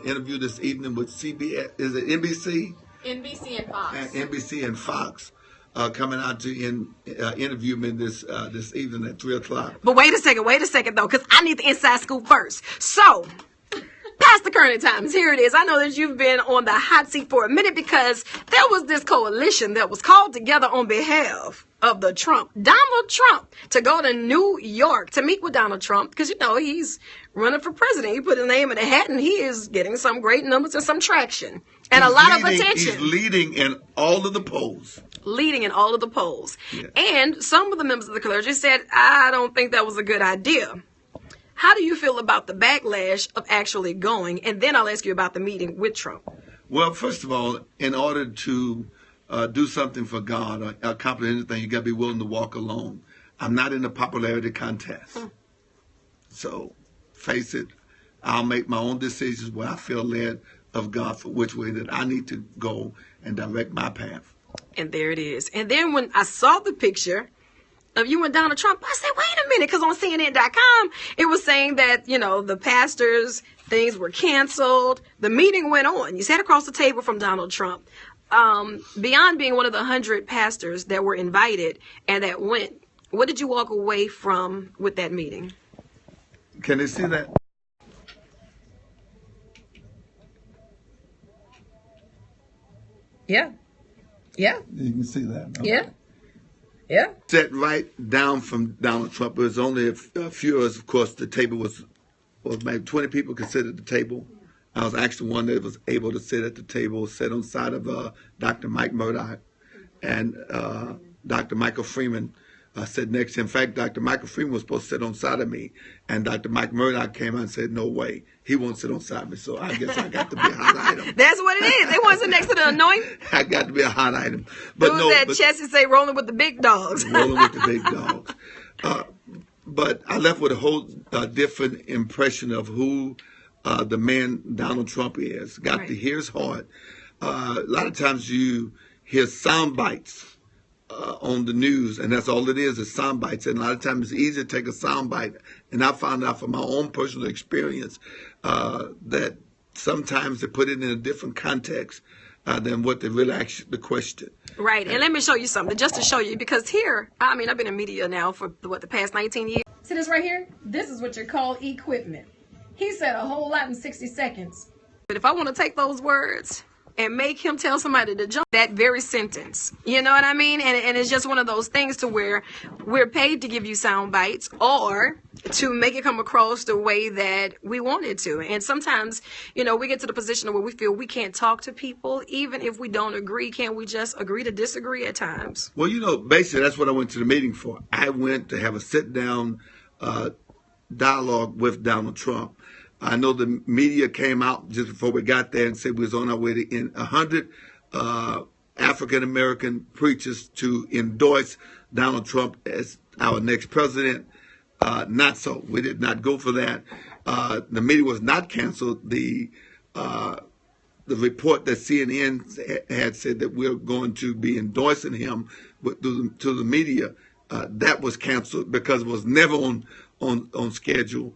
interview this evening with CBS. Is it NBC? NBC and Fox. NBC and Fox. Coming out to interview me this evening at 3 o'clock. But wait a second though, because I need the inside scoop first. So, Pastor Kerney Thomas, here it is. I know that you've been on the hot seat for a minute because there was this coalition that was called together on behalf of Donald Trump, to go to New York to meet with Donald Trump because, you know, he's running for president. He put his name in the hat and he is getting some great numbers and some traction and a lot of attention. He's leading in all of the polls. Yeah. And some of the members of the clergy said, I don't think that was a good idea. How do you feel about the backlash of actually going? And then I'll ask you about the meeting with Trump. Well, first of all, in order to do something for God or accomplish anything, you got to be willing to walk alone. I'm not in a popularity contest. So, face it, I'll make my own decisions where I feel led of God for which way that I need to go and direct my path. And there it is. And then when I saw the picture of you and Donald Trump, I said, wait a minute, because on CNN.com, it was saying that, you know, the pastors, things were canceled. The meeting went on. You sat across the table from Donald Trump. Beyond being one of the 100 pastors that were invited and that went, what did you walk away from with that meeting? Can they see that? Yeah. Yeah. You can see that. Okay. Yeah. Yeah. Sat right down from Donald Trump. There was only a few of us. Of course, the table was maybe 20 people could sit at the table. I was actually one that was able to sit at the table, sit on the side of Dr. Mike Murdoch, and Dr. Michael Freeman sat next to him. In fact, Dr. Michael Freeman was supposed to sit on the side of me, and Dr. Mike Murdoch came out and said, no way, he won't sit on the side of me. So I guess I got to be a hot item. That's what it is. They want to sit next to the anointed. I got to be a hot item. But who's that Chessie say, rolling with the big dogs. Rolling with the big dogs. But I left with a whole different impression of who the man Donald Trump is. Got to hear his heart. A lot of times you hear sound bites on the news, and that's all it is sound bites. And a lot of times it's easy to take a sound bite. And I found out from my own personal experience that sometimes they put it in a different context than what they really asked the question. Right. And let me show you something, just to show you, because here, I mean, I've been in media now for, the past 19 years. See this right here? This is what you call equipment. He said a whole lot in 60 seconds. But if I want to take those words and make him tell somebody to jump that very sentence, you know what I mean? And it's just one of those things to where we're paid to give you sound bites or to make it come across the way that we want it to. And sometimes, you know, we get to the position where we feel we can't talk to people, even if we don't agree. Can't we just agree to disagree at times? Well, you know, basically that's what I went to the meeting for. I went to have a sit-down dialogue with Donald Trump. I know the media came out just before we got there and said we was on our way to 100 African-American preachers to endorse Donald Trump as our next president. Not so. We did not go for that. The meeting was not canceled. The report that CNN had said that we're going to be endorsing him to the media, that was canceled because it was never on schedule.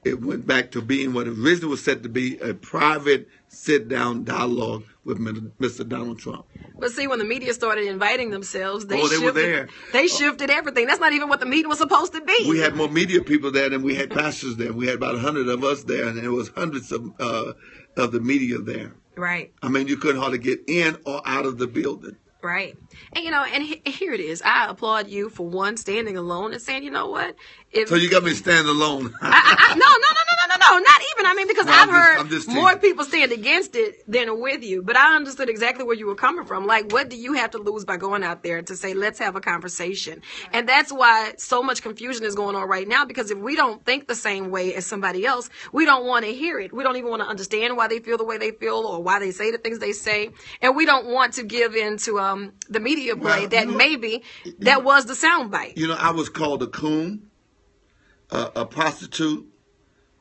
It went back to being what originally was set to be a private sit-down dialogue with Mr. Donald Trump. But see, when the media started inviting themselves, they were there. They shifted everything. That's not even what the meeting was supposed to be. We had more media people there than we had pastors there. We had about 100 of us there, and there was hundreds of the media there. Right. I mean, you couldn't hardly get in or out of the building. Right. And, you know, and here it is. I applaud you for one, standing alone and saying, you know what? So you got me standing alone. No, not even. I mean, because I've heard more people stand against it than with you. But I understood exactly where you were coming from. Like, what do you have to lose by going out there to say, let's have a conversation? And that's why so much confusion is going on right now, because if we don't think the same way as somebody else, we don't want to hear it. We don't even want to understand why they feel the way they feel or why they say the things they say. And we don't want to give in to the media play that that was the soundbite. You know, I was called a coon, a prostitute,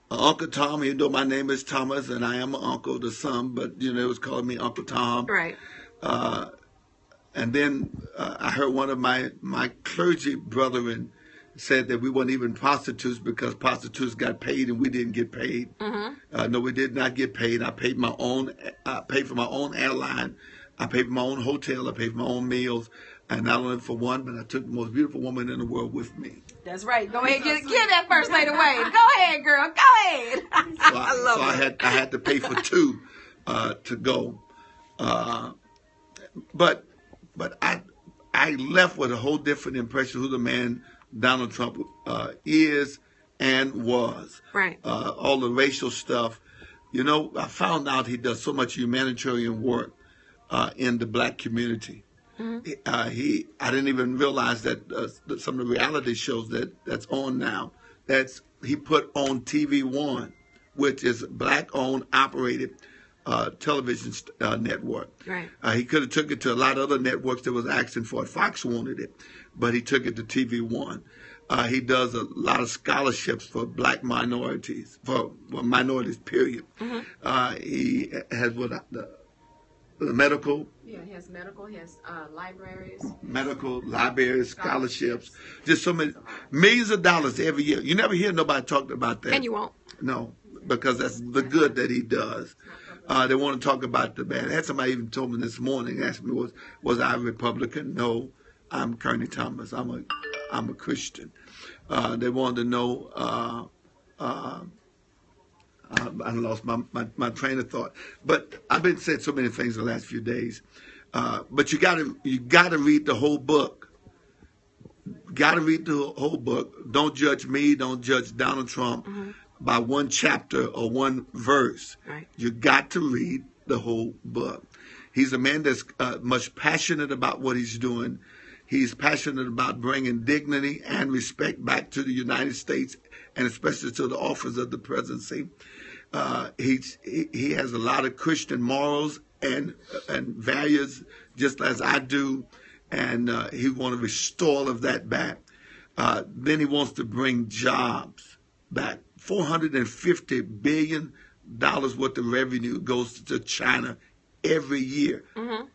Uncle Tom, even though my name is Thomas and I am an uncle to some, but, you know, it was calling me Uncle Tom. Right. And then I heard one of my clergy brethren said that we weren't even prostitutes because prostitutes got paid and we didn't get paid. No, we did not get paid. I paid my own. I paid for my own airline. I paid for my own hotel. I paid for my own meals. And not only for one, but I took the most beautiful woman in the world with me. That's right. Go ahead, get that first lady wave. Go ahead, girl. Go ahead. I had to pay for two to go. But I left with a whole different impression of who the man Donald Trump is and was. Right. All the racial stuff. You know, I found out he does so much humanitarian work in the black community. I didn't even realize that some of the reality shows that's on now, he put on TV One, which is black-owned, operated television network. Right. He could have took it to a lot of other networks that was asking for it. Fox wanted it, but he took it to TV One. He does a lot of scholarships for black minorities, for minorities, period. He has the medical. Yeah, he has medical. He has libraries. Medical, libraries, scholarships. Just so many, millions of dollars every year. You never hear nobody talking about that. And you won't. No, because that's the good that he does. They want to talk about the bad. I had somebody even told me this morning, asked me, was I a Republican? No, I'm Kerney Thomas. I'm a Christian. They wanted to know. I lost my train of thought. But I've been saying so many things the last few days. But you gotta read the whole book. Got to read the whole book. Don't judge me. Don't judge Donald Trump by one chapter or one verse. Right. You got to read the whole book. He's a man that's much passionate about what he's doing. He's passionate about bringing dignity and respect back to the United States, and especially to the office of the presidency. He has a lot of Christian morals and values, just as I do, and he wants to restore all of that back. Then he wants to bring jobs back. $450 billion worth of revenue goes to China every year.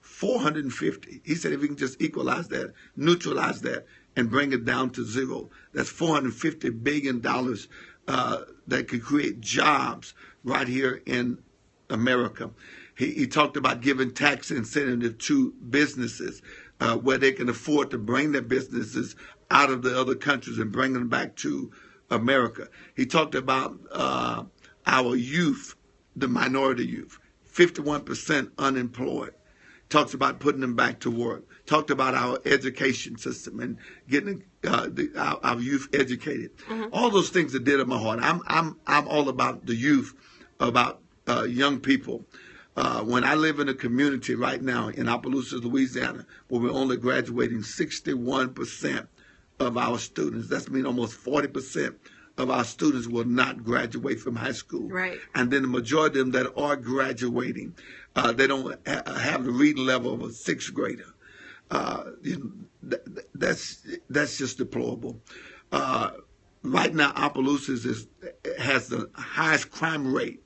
450. He said if we can just equalize that, neutralize that, and bring it down to zero, that's $450 billion that could create jobs right here in America. He talked about giving tax incentive to businesses where they can afford to bring their businesses out of the other countries and bring them back to America. He talked about our youth, the minority youth, 51% unemployed. Talks about putting them back to work. Talked about our education system and getting our youth educated. All those things that did in my heart. I'm all about the youth, about young people. When I live in a community right now in Opelousas, Louisiana, where we're only graduating 61% of our students, that means almost 40% of our students will not graduate from high school. Right. And then the majority of them that are graduating, they don't have the reading level of a sixth grader. That's just deplorable. Right now, Opelousas has the highest crime rate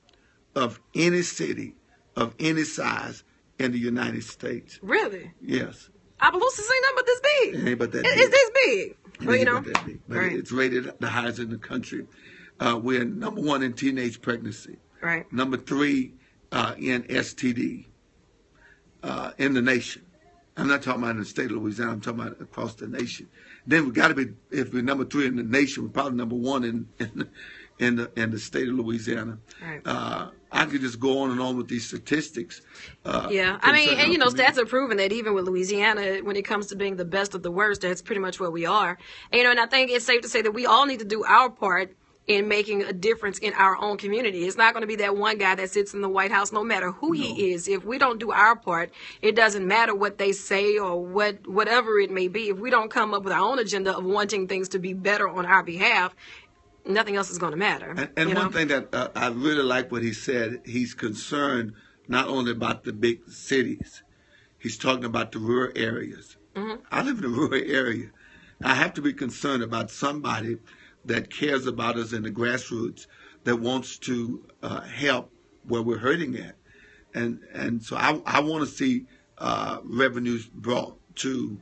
of any city of any size in the United States. Really? Yes. Opelousas ain't nothing but this big. It ain't but that big. It's this big. Well, you know. That big. But right. it's rated the highest in the country. We're number 1 in teenage pregnancy. Right. Number 3 in STD in the nation. I'm not talking about in the state of Louisiana. I'm talking about across the nation. Then we got to be, if we're number 3 in the nation, we're probably number 1 in the state of Louisiana. Right. I could just go on and on with these statistics. Yeah, I mean, and you know, stats are proving that even with Louisiana, when it comes to being the best of the worst, that's pretty much where we are. And, you know, and I think it's safe to say that we all need to do our part in making a difference in our own community. It's not going to be that one guy that sits in the White House, no matter who he is. If we don't do our part, it doesn't matter what they say or whatever it may be. If we don't come up with our own agenda of wanting things to be better on our behalf, nothing else is going to matter. And one thing that I really like what he said, he's concerned not only about the big cities, he's talking about the rural areas. I live in a rural area. I have to be concerned about somebody that cares about us in the grassroots, that wants to help where we're hurting at. And so I want to see revenues brought to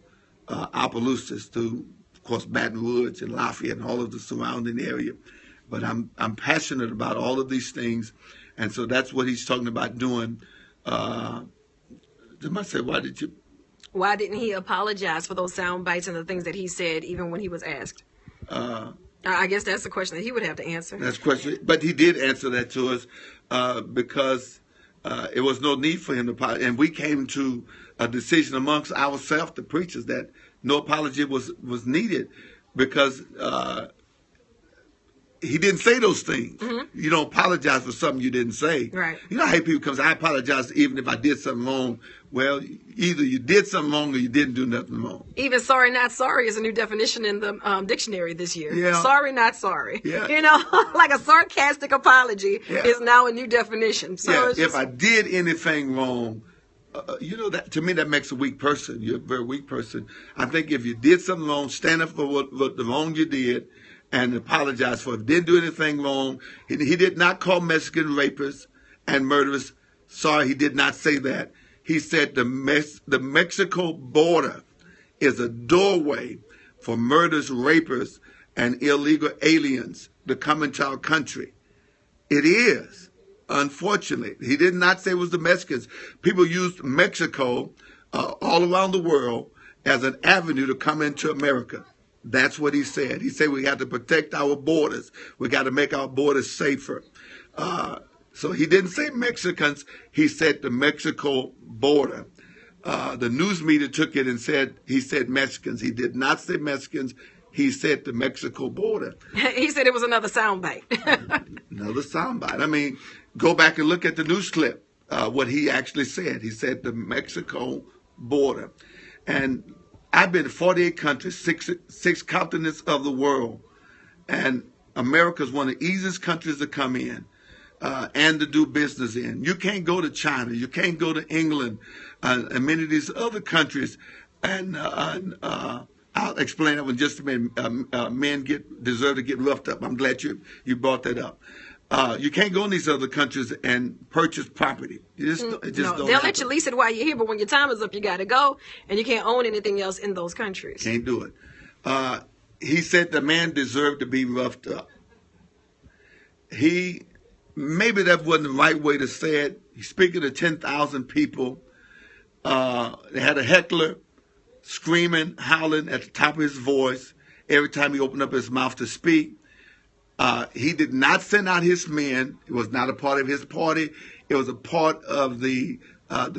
Opelousas, to course, Baton Rouge and Lafayette and all of the surrounding area. But I'm passionate about all of these things, and so that's what he's talking about doing. Somebody said, why didn't he apologize for those sound bites and the things that he said, even when he was asked? I guess that's the question that he would have to answer. That's the question, but he did answer that to us because it was no need for him to apologize, and we came to a decision amongst ourselves, the preachers, that no apology was needed because he didn't say those things. Mm-hmm. You don't apologize for something you didn't say. Right. You know how people comes, I apologize even if I did something wrong. Well, either you did something wrong or you didn't do nothing wrong. Even sorry, not sorry is a new definition in the dictionary this year. Yeah. Sorry, not sorry. Yeah. You know, like a sarcastic apology is now a new definition. So if I did anything wrong, that to me that makes a weak person. You're a very weak person. I think if you did something wrong, stand up for what the wrong you did and apologize for it. Didn't do anything wrong. He did not call Mexican rapists and murderers. Sorry, he did not say that. He said the Mexico border is a doorway for murderers, rapists, and illegal aliens to come into our country. It is, unfortunately. He did not say it was the Mexicans. People used Mexico all around the world as an avenue to come into America. That's what he said. He said we got to protect our borders. We got to make our borders safer. So he didn't say Mexicans. He said the Mexico border. The news media took it and he said Mexicans. He did not say Mexicans. He said the Mexico border. He said it was another soundbite. Another soundbite. I mean, go back and look at the news clip, what he actually said. He said the Mexico border. And I've been to 48 countries, six continents of the world. And America is one of the easiest countries to come in and to do business in. You can't go to China. You can't go to England and many of these other countries. And I'll explain that in just a minute. Men deserve to get roughed up. I'm glad you brought that up. You can't go in these other countries and purchase property. Don't they'll let you lease it while you're here, but when your time is up, you got to go, and you can't own anything else in those countries. Can't do it. He said the man deserved to be roughed up. Maybe that wasn't the right way to say it. He's speaking to 10,000 people. They had a heckler screaming, howling at the top of his voice every time he opened up his mouth to speak. He did not send out his men. It was not a part of his party. It was a part of the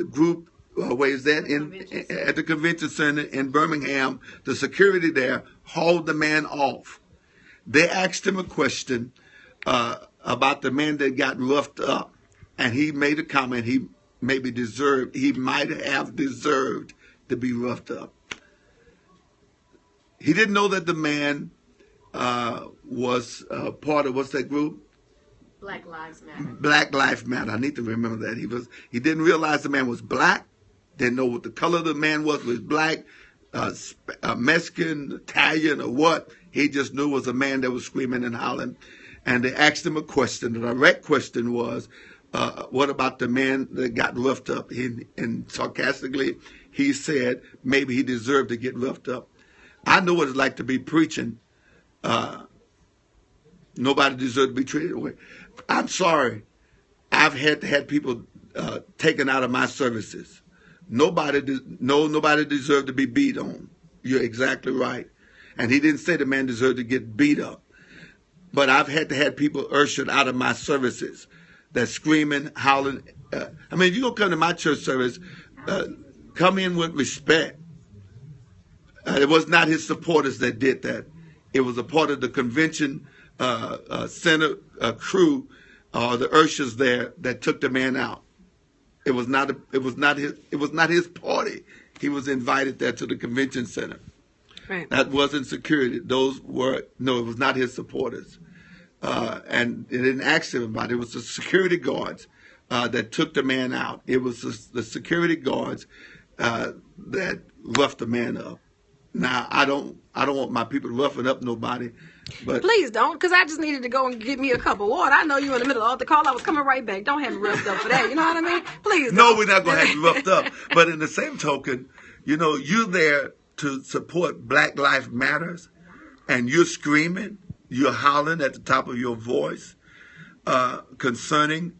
group. Where is that? At the convention center in Birmingham. The security there hauled the man off. They asked him a question about the man that got roughed up, and he made a comment. He might have deserved to be roughed up. He didn't know that the man was part of, what's that group? Black Lives Matter. Black Lives Matter. I need to remember that. He didn't realize the man was black. Didn't know what the color of the man was black, Mexican, Italian, or what. He just knew it was a man that was screaming and howling. And they asked him a question. The direct question was, what about the man that got roughed up? And sarcastically, he said maybe he deserved to get roughed up. I know what it's like to be preaching. Nobody deserves to be treated away. I'm sorry. I've had people taken out of my services. Nobody deserved to be beat on. You're exactly right. And he didn't say the man deserved to get beat up. But I've had people ushered out of my services that screaming, howling. If you're going to come to my church service, come in with respect. It was not his supporters that did that. It was a part of the convention center crew, the ushers there, that took the man out. It was not his party. He was invited there to the convention center. Right. That wasn't security. It was not his supporters. And they didn't ask him about it. It was the security guards that took the man out. It was the security guards that roughed the man up. Now, I don't want my people roughing up nobody. But please don't, because I just needed to go and get me a cup of water. I know you in the middle of the call. I was coming right back. Don't have me roughed up for that. You know what I mean? Please don't. No, we're not going to have you roughed up. But in the same token, you're there to support Black Lives Matters. and you're screaming, you're hollering at the top of your voice concerning